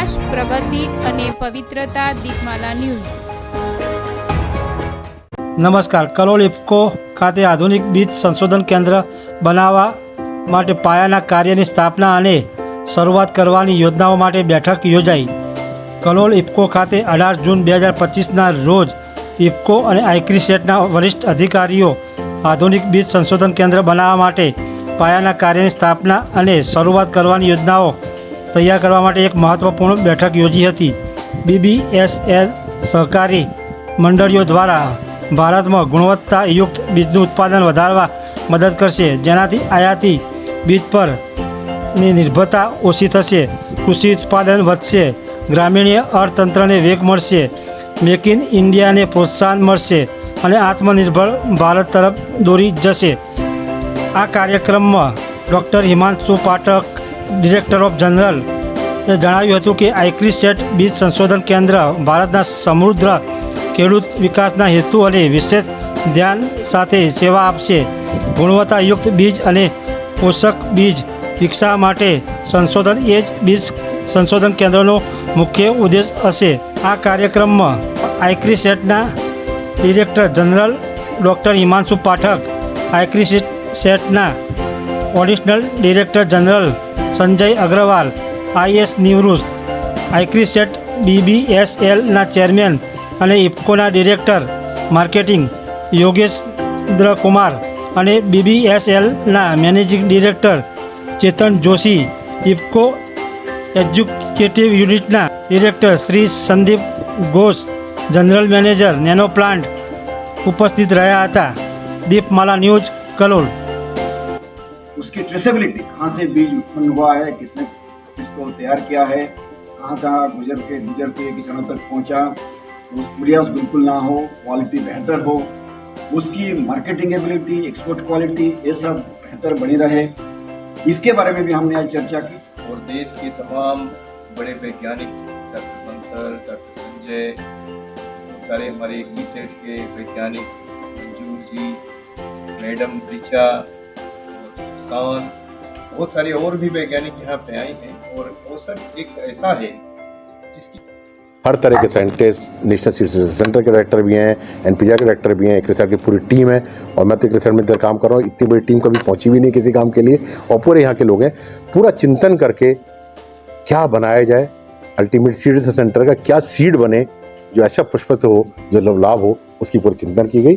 વિકાસ, પ્રગતિ અને પવિત્રતા. દીપમાલા ન્યૂઝ. નમસ્કાર. કલોલ ઇફકો ખાતે આધુનિક બીજ સંશોધન કેન્દ્ર બનાવવા માટે પાયાના કાર્યની સ્થાપના અને શરૂઆત કરવાની યોજનાઓ માટે બેઠક યોજાઈ. કલોલ ઇફકો ખાતે 18 જૂન 2025ના રોજ ઇફકો અને આઈક્રીસેટના વરિષ્ઠ અધિકારીઓ આધુનિક બીજ સંશોધન કેન્દ્ર બનાવવા માટે પાયાના કાર્યની સ્થાપના અને શરૂઆત કરવાની યોજનાઓ તૈયાર કરવા માટે એક મહત્વપૂર્ણ બેઠક યોજી હતી. BBSL સહકારી મંડળીઓ દ્વારા ભારતમાં ગુણવત્તાયુક્ત બીજનું ઉત્પાદન વધારવા મદદ કરશે, જેનાથી આયાતી બીજ પરની નિર્ભરતા ઓછી થશે, કૃષિ ઉત્પાદન વધશે, ગ્રામીણ અર્થતંત્રને વેગ મળશે, મેક ઇન ઇન્ડિયાને પ્રોત્સાહન મળશે અને આત્મનિર્ભર ભારત તરફ દોરી જશે. આ કાર્યક્રમમાં doctor Himanshu Pathak, director of general, એ જણાવ્યું હતું કે આઈક્રીસેટ બીજ સંશોધન કેન્દ્ર ભારતના સમૃદ્ધ ખેડૂત વિકાસના હેતુ અને વિશેષ ધ્યાન સાથે સેવા આપશે. ગુણવત્તાયુક્ત બીજ અને પોષક બીજ વિકસાવવા માટે સંશોધન એ જ બીજ સંશોધન કેન્દ્રનો મુખ્ય ઉદ્દેશ હશે. આ કાર્યક્રમમાં આઈક્રીસેટના director general doctor Himanshu Pathak, આઈક્રીસેટના additional director general Sanjay Agrawal, IAS નિવૃત્ત, આઈક્રીસેટ BBSLના ચેરમેન અને ઇફકોના ડિરેક્ટર માર્કેટિંગ યોગેન્દ્ર કુમાર અને BBSLના managing director Chetan Joshi, IFFCO executive યુનિટના director Shri Sandeep Ghosh, general manager nano plant ઉપસ્થિત રહ્યા હતા. દીપમાલા ન્યૂઝ, કલોલ. उसकी ट्रेसेबिलिटी, कहाँ से बीज उत्पन्न हुआ है, किसने इसको तैयार किया है, कहाँ कहाँ गुजर के किसानों तक पहुँचा, उस प्रयास बिल्कुल ना हो, क्वालिटी बेहतर हो, उसकी मार्केटिंग एबिलिटी, एक्सपोर्ट क्वालिटी, ये सब बेहतर बनी रहे, इसके बारे में भी हमने आज चर्चा की. और देश के तमाम बड़े वैज्ञानिक, डॉक्टर बंसल, डॉक्टर संजय, सारे हमारे एग्रीसेट के वैज्ञानिक, मंजूर जी, मैडम ऋचा, किसान, बहुत सारे और भी वैज्ञानिक यहाँ पे आए हैं. और वो सब एक ऐसा है जिसकी हर तरह के साइंटिस्ट, नेशनल सीड सेंटर के डायरेक्टर भी हैं, NPR के डायरेक्टर भी हैं, एग्रीसेट की पूरी टीम है. और मैं तो एग्रीसेट में इधर काम कर रहा हूँ, इतनी बड़ी टीम कभी पहुंची भी नहीं किसी काम के लिए. और पूरे यहाँ के लोग हैं, पूरा चिंतन करके क्या बनाया जाए, अल्टीमेट सीड सेंटर का क्या सीड बने जो ऐसा पुष्पित हो, जो लाभ हो, उसकी पूरी चिंतन की गई.